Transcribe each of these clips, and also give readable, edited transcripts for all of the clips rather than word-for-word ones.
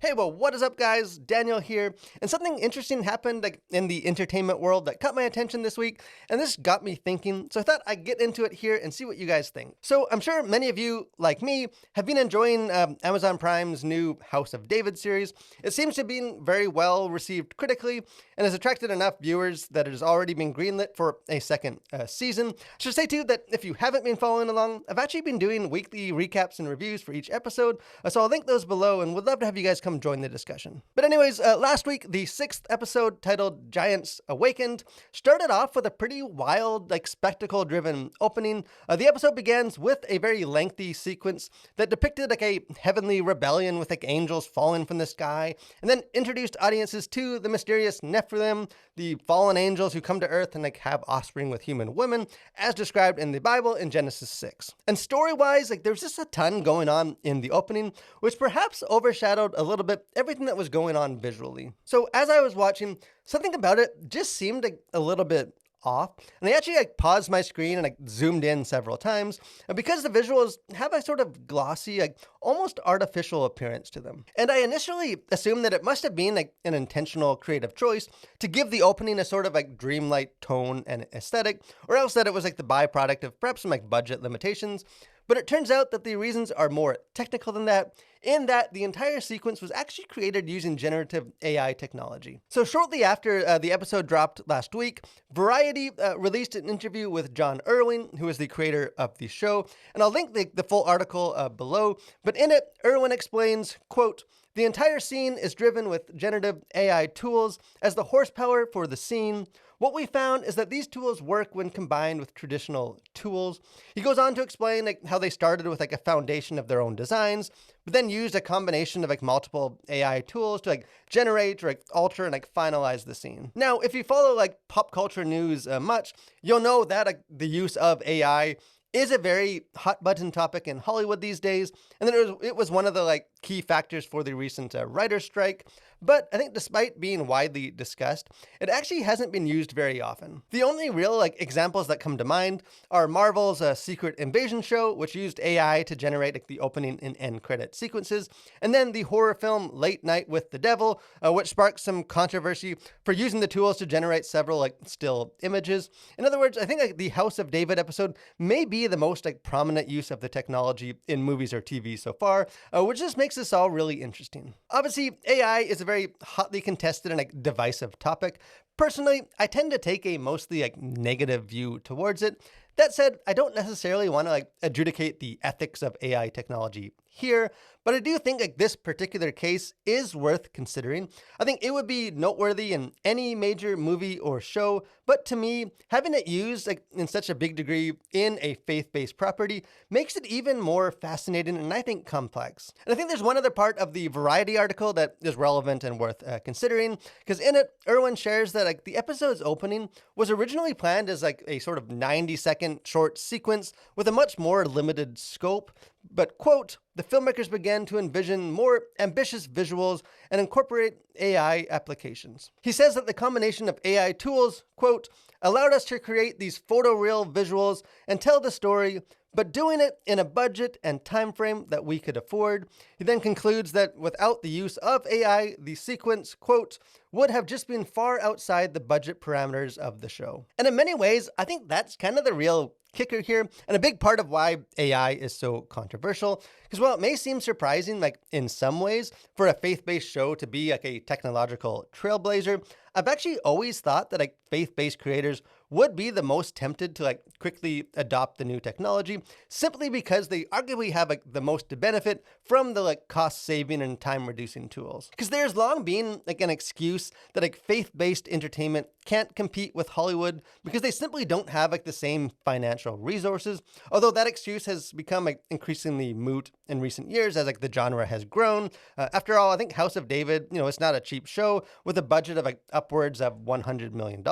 Hey, well, what is up, guys? Daniel here. And something interesting happened in the entertainment world that caught my attention this week, and this got me thinking. So I thought I'd get into it here and see what you guys think. So I'm sure many of you, like me, have been enjoying Amazon Prime's new House of David series. It seems to be very well received critically and has attracted enough viewers that it has already been greenlit for a second season. I should say, too, that if you haven't been following along, I've actually been doing weekly recaps and reviews for each episode, so I'll link those below and would love to have you guys come join the discussion. But anyways, last week, the 6th episode, titled Giants Awakened, started off with a pretty wild, spectacle-driven opening. The episode begins with a very lengthy sequence that depicted a heavenly rebellion with angels falling from the sky, and then introduced audiences to the mysterious Nephilim, the fallen angels who come to Earth and have offspring with human women, as described in the Bible in Genesis 6. And story-wise, there's just a ton going on in the opening, which perhaps overshadowed a little bit everything that was going on visually. So as I was watching, something about it just seemed a little bit off, and I actually paused my screen and zoomed in several times because the visuals have a sort of glossy, almost artificial appearance to them. And I initially assumed that it must have been an intentional creative choice to give the opening a sort of dreamlight tone and aesthetic, or else that it was the byproduct of perhaps some budget limitations. But it turns out that the reasons are more technical than that, in that the entire sequence was actually created using generative AI technology. So shortly after the episode dropped last week, Variety released an interview with John Irwin, who is the creator of the show, and I'll link the full article below. But in it, Irwin explains, quote, "The entire scene is driven with generative AI tools as the horsepower for the scene. What we found is that these tools work when combined with traditional tools." He goes on to explain how they started with a foundation of their own designs, but then used a combination of multiple AI tools to generate or alter and finalize the scene. Now, if you follow pop culture news much, you'll know that the use of AI is a very hot button topic in Hollywood these days, and then it was one of the key factors for the recent writer's strike. But I think despite being widely discussed, it actually hasn't been used very often. The only real examples that come to mind are Marvel's Secret Invasion show, which used AI to generate the opening and end credit sequences, and then the horror film Late Night with the Devil, which sparked some controversy for using the tools to generate several still images. In other words, I think the House of David episode may be the most prominent use of the technology in movies or TV so far, which just makes this all really interesting. Obviously, AI is a very hotly contested and divisive topic. Personally, I tend to take a mostly negative view towards it. That said, I don't necessarily want to adjudicate the ethics of AI technology here, but I do think this particular case is worth considering. I think it would be noteworthy in any major movie or show, but to me, having it used in such a big degree in a faith-based property makes it even more fascinating and I think complex. And I think there's one other part of the Variety article that is relevant and worth considering, because in it, Irwin shares that the episode's opening was originally planned as a sort of 90-second short sequence with a much more limited scope. But, quote, "The filmmakers began to envision more ambitious visuals and incorporate AI applications." He says that the combination of AI tools, quote, "allowed us to create these photoreal visuals and tell the story, but doing it in a budget and time frame that we could afford." He then concludes that without the use of AI, the sequence, quote, "would have just been far outside the budget parameters of the show." And in many ways, I think that's kind of the real kicker here, and a big part of why AI is so controversial. Because while it may seem surprising, in some ways, for a faith-based show to be a technological trailblazer, I've actually always thought that faith-based creators would be the most tempted to quickly adopt the new technology, simply because they arguably have the most to benefit from the cost-saving and time-reducing tools. Because there's long been an excuse that faith-based entertainment can't compete with Hollywood because they simply don't have the same financial resources. Although that excuse has become increasingly moot in recent years as the genre has grown. After all, I think House of David, it's not a cheap show with a budget of upwards of $100 million.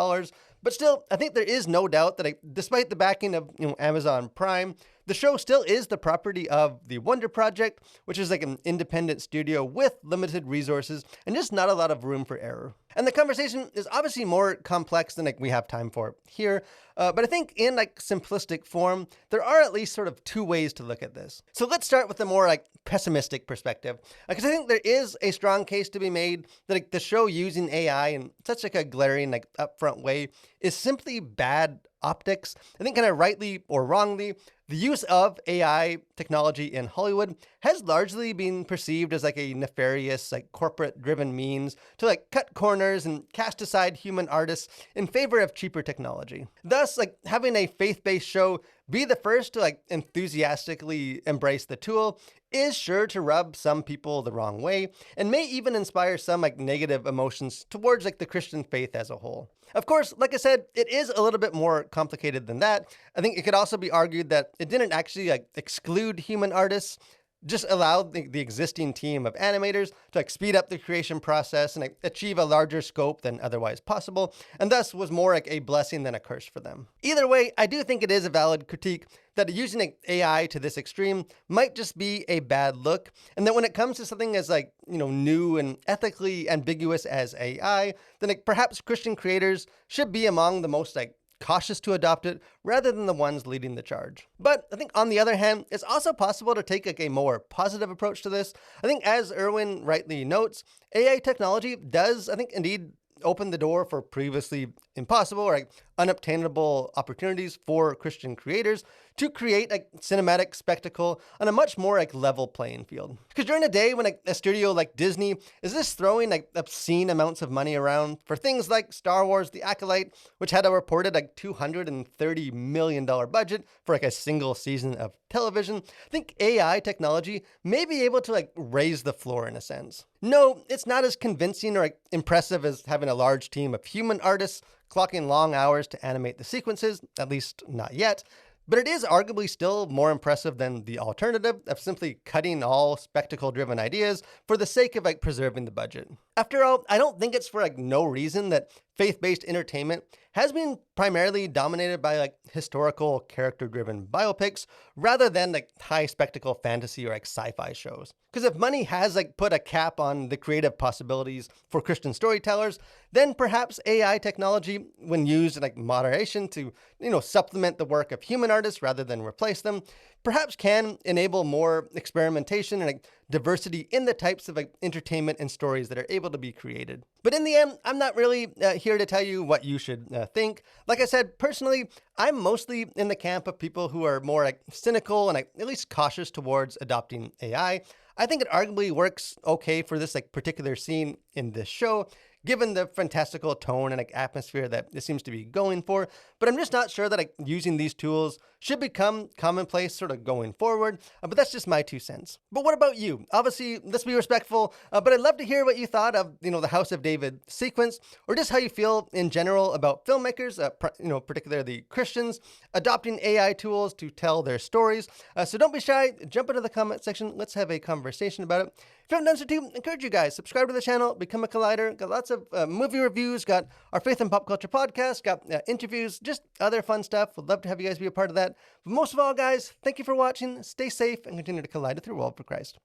But still, I think there is no doubt that despite the backing of Amazon Prime, the show still is the property of the Wonder Project, which is an independent studio with limited resources and just not a lot of room for error. And the conversation is obviously more complex than we have time for here. But I think in simplistic form, there are at least sort of two ways to look at this. So let's start with the more pessimistic perspective, because I think there is a strong case to be made that the show using AI in such a glaring upfront way is simply bad optics. I think kind of rightly or wrongly, the use of AI technology in Hollywood has largely been perceived as a nefarious, corporate-driven means to cut corners and cast aside human artists in favor of cheaper technology. Thus, having a faith-based show be the first to enthusiastically embrace the tool is sure to rub some people the wrong way and may even inspire some negative emotions towards the Christian faith as a whole. Of course, like I said, it is a little bit more complicated than that. I think it could also be argued that it didn't actually exclude human artists, just allowed the existing team of animators to speed up the creation process and achieve a larger scope than otherwise possible, and thus was more a blessing than a curse for them. Either way, I do think it is a valid critique that using AI to this extreme might just be a bad look, and that when it comes to something as new and ethically ambiguous as AI, then perhaps Christian creators should be among the most cautious to adopt it rather than the ones leading the charge. But I think on the other hand, it's also possible to take a more positive approach to this. I think as Erwin rightly notes, AI technology does, I think, indeed open the door for previously impossible or unobtainable opportunities for Christian creators to create a cinematic spectacle on a much more level playing field. Because during a day when a studio like Disney is just throwing obscene amounts of money around for things like Star Wars: The Acolyte, which had a reported $230 million budget for a single season of television, I think AI technology may be able to raise the floor in a sense. No, it's not as convincing or impressive as having a large team of human artists clocking long hours to animate the sequences, at least not yet. But it is arguably still more impressive than the alternative of simply cutting all spectacle-driven ideas for the sake of preserving the budget. After all, I don't think it's for no reason that faith-based entertainment has been primarily dominated by historical character-driven biopics rather than high spectacle fantasy or sci-fi shows. Because if money has put a cap on the creative possibilities for Christian storytellers, then perhaps AI technology, when used in moderation to supplement the work of human artists rather than replace them, perhaps can enable more experimentation and diversity in the types of entertainment and stories that are able to be created. But in the end, I'm not really here to tell you what you should think. Like I said, personally, I'm mostly in the camp of people who are more cynical and at least cautious towards adopting AI. I think it arguably works okay for this particular scene in this show, given the fantastical tone and atmosphere that it seems to be going for. But I'm just not sure that using these tools should become commonplace sort of going forward. But that's just my 2 cents. But what about you? Obviously, let's be respectful, but I'd love to hear what you thought of, the House of David sequence, or just how you feel in general about filmmakers, particularly Christians, adopting AI tools to tell their stories. So don't be shy, jump into the comment section. Let's have a conversation about it. If you haven't done so too, encourage you guys, subscribe to the channel, become a Collider. Got lots of movie reviews, got our Faith and Pop Culture podcast, got interviews, just other fun stuff. Would love to have you guys be a part of that. But most of all, guys, thank you for watching. Stay safe and continue to collide with your world for Christ.